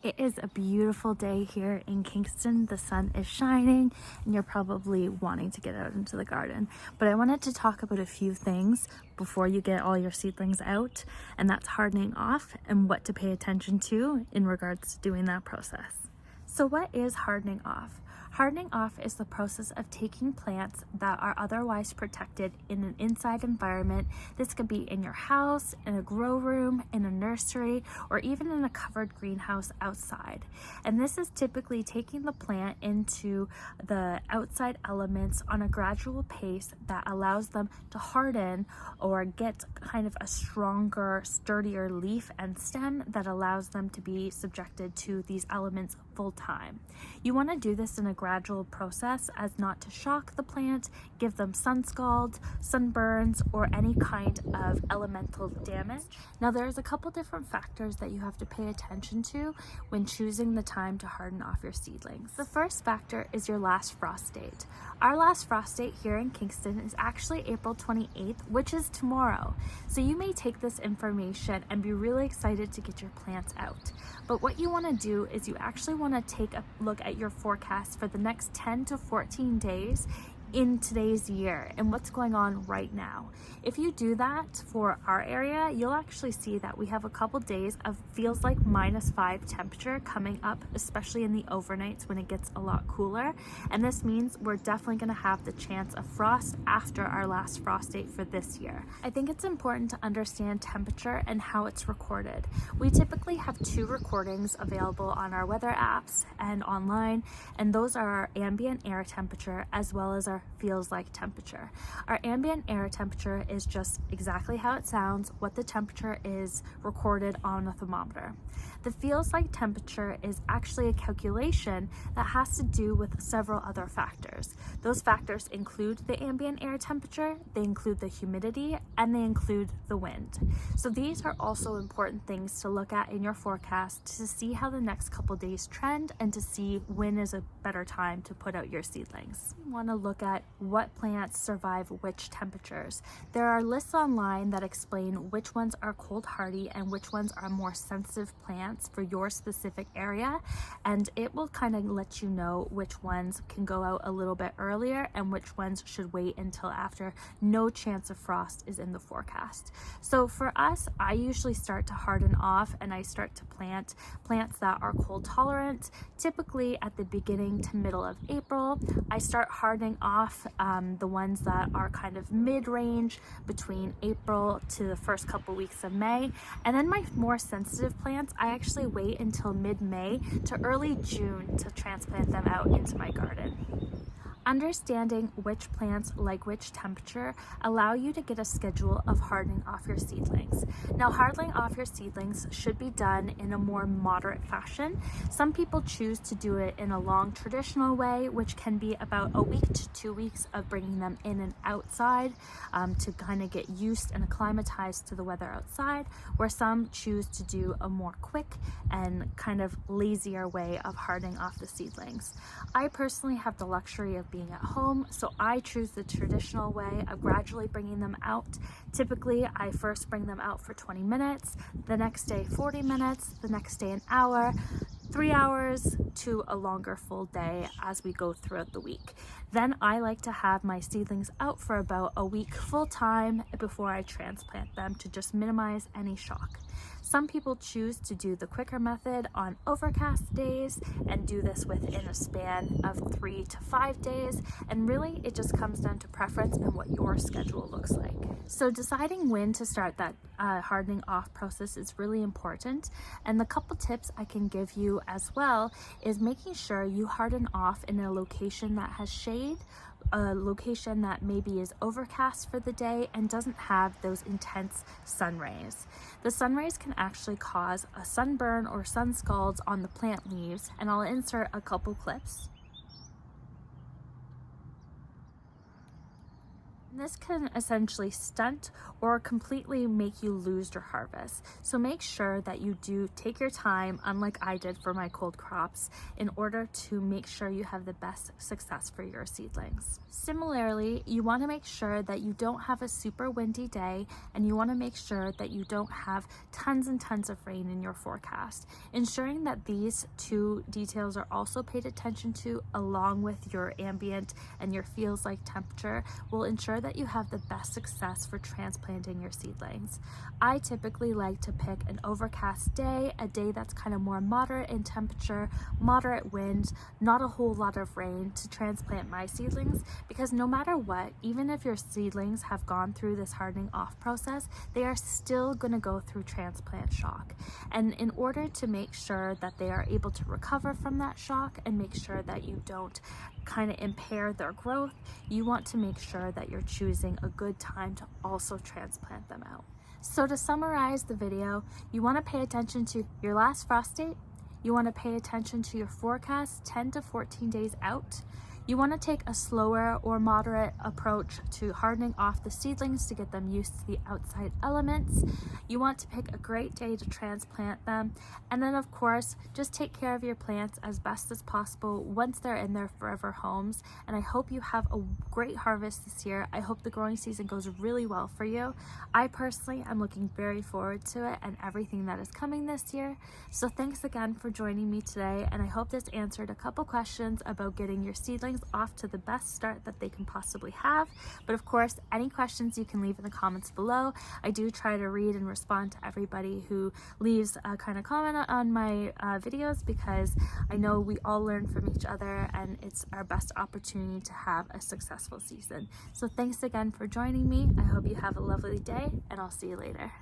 It is a beautiful day here in Kingston. The sun is shining and you're probably wanting to get out into the garden. But I wanted to talk about a few things before you get all your seedlings out, and that's hardening off and what to pay attention to in regards to doing that process. So what is hardening off? Hardening off is the process of taking plants that are otherwise protected in an inside environment. This could be in your house, in a grow room, in a nursery, or even in a covered greenhouse outside. And this is typically taking the plant into the outside elements on a gradual pace that allows them to harden or get kind of a stronger, sturdier leaf and stem that allows them to be subjected to these elements full time. You want to do this in a gradual process as not to shock the plant, give them sun scald, sunburns, or any kind of elemental damage. Now there's a couple different factors that you have to pay attention to when choosing the time to harden off your seedlings. The first factor is your last frost date. Our last frost date here in Kingston is actually April 28th, which is tomorrow. So you may take this information and be really excited to get your plants out. But what you want to do is you actually want to take a look at your forecast for the next 10 to 14 days in today's year and what's going on right now. If you do that for our area, you'll actually see that we have a couple days of feels like -5 temperature coming up, especially in the overnights when it gets a lot cooler. And this means we're definitely going to have the chance of frost after our last frost date for this year. I think it's important to understand temperature and how it's recorded. We typically have 2 recordings available on our weather apps and online, and those are our ambient air temperature as well as our feels like temperature. Our ambient air temperature is just exactly how it sounds, what the temperature is recorded on a thermometer. The feels like temperature is actually a calculation that has to do with several other factors. Those factors include the ambient air temperature, they include the humidity, and they include the wind. So these are also important things to look at in your forecast to see how the next couple days trend and to see when is a better time to put out your seedlings. You want to look at what plants survive which temperatures. There are lists online that explain which ones are cold hardy and which ones are more sensitive plants for your specific area, and it will kind of let you know which ones can go out a little bit earlier and which ones should wait until after no chance of frost is in the forecast. So for us, I usually start to harden off and I start to plant plants that are cold tolerant. Typically at the beginning to middle of April, I start hardening off the ones that are kind of mid-range between April to the first couple weeks of May. And then my more sensitive plants, I actually wait until mid-May to early June to transplant them out into my garden. Understanding which plants like which temperature allow you to get a schedule of hardening off your seedlings. Now, hardening off your seedlings should be done in a more moderate fashion. Some people choose to do it in a long traditional way, which can be about a week to 2 weeks of bringing them in and outside to kind of get used and acclimatized to the weather outside, where some choose to do a more quick and kind of lazier way of hardening off the seedlings. I personally have the luxury of being at home, so I choose the traditional way of gradually bringing them out. Typically, I first bring them out for 20 minutes, the next day 40 minutes, the next day an hour, 3 hours to a longer full day as we go throughout the week. Then I like to have my seedlings out for about a week full time before I transplant them to just minimize any shock. Some people choose to do the quicker method on overcast days and do this within a span of 3 to 5 days, and really it just comes down to preference and what your schedule looks like. So deciding when to start that hardening off process is really important, and the couple tips I can give you as well is making sure you harden off in a location that has shade, a location that maybe is overcast for the day and doesn't have those intense sun rays. The sun rays can actually cause a sunburn or sun scalds on the plant leaves, and I'll insert a couple clips. This can essentially stunt or completely make you lose your harvest. So make sure that you do take your time, unlike I did for my cold crops, in order to make sure you have the best success for your seedlings. Similarly, you want to make sure that you don't have a super windy day, and you want to make sure that you don't have tons and tons of rain in your forecast. Ensuring that these two details are also paid attention to, along with your ambient and your feels like temperature, will ensure that you have the best success for transplanting your seedlings. I typically like to pick an overcast day, a day that's kind of more moderate in temperature, moderate wind, not a whole lot of rain, to transplant my seedlings, because no matter what, even if your seedlings have gone through this hardening off process, they are still going to go through transplant shock. And in order to make sure that they are able to recover from that shock and make sure that you don't kind of impair their growth, you want to make sure that you're choosing a good time to also transplant them out. So to summarize the video, you want to pay attention to your last frost date, you want to pay attention to your forecast 10 to 14 days out. You want to take a slower or moderate approach to hardening off the seedlings to get them used to the outside elements. You want to pick a great day to transplant them. And then of course, just take care of your plants as best as possible once they're in their forever homes. And I hope you have a great harvest this year. I hope the growing season goes really well for you. I personally am looking very forward to it and everything that is coming this year. So thanks again for joining me today. And I hope this answered a couple questions about getting your seedlings off to the best start that they can possibly have. But of course, any questions you can leave in the comments below. I do try to read and respond to everybody who leaves a kind of comment on my videos, because I know we all learn from each other and it's our best opportunity to have a successful season. So thanks again for joining me. I hope you have a lovely day, and I'll see you later.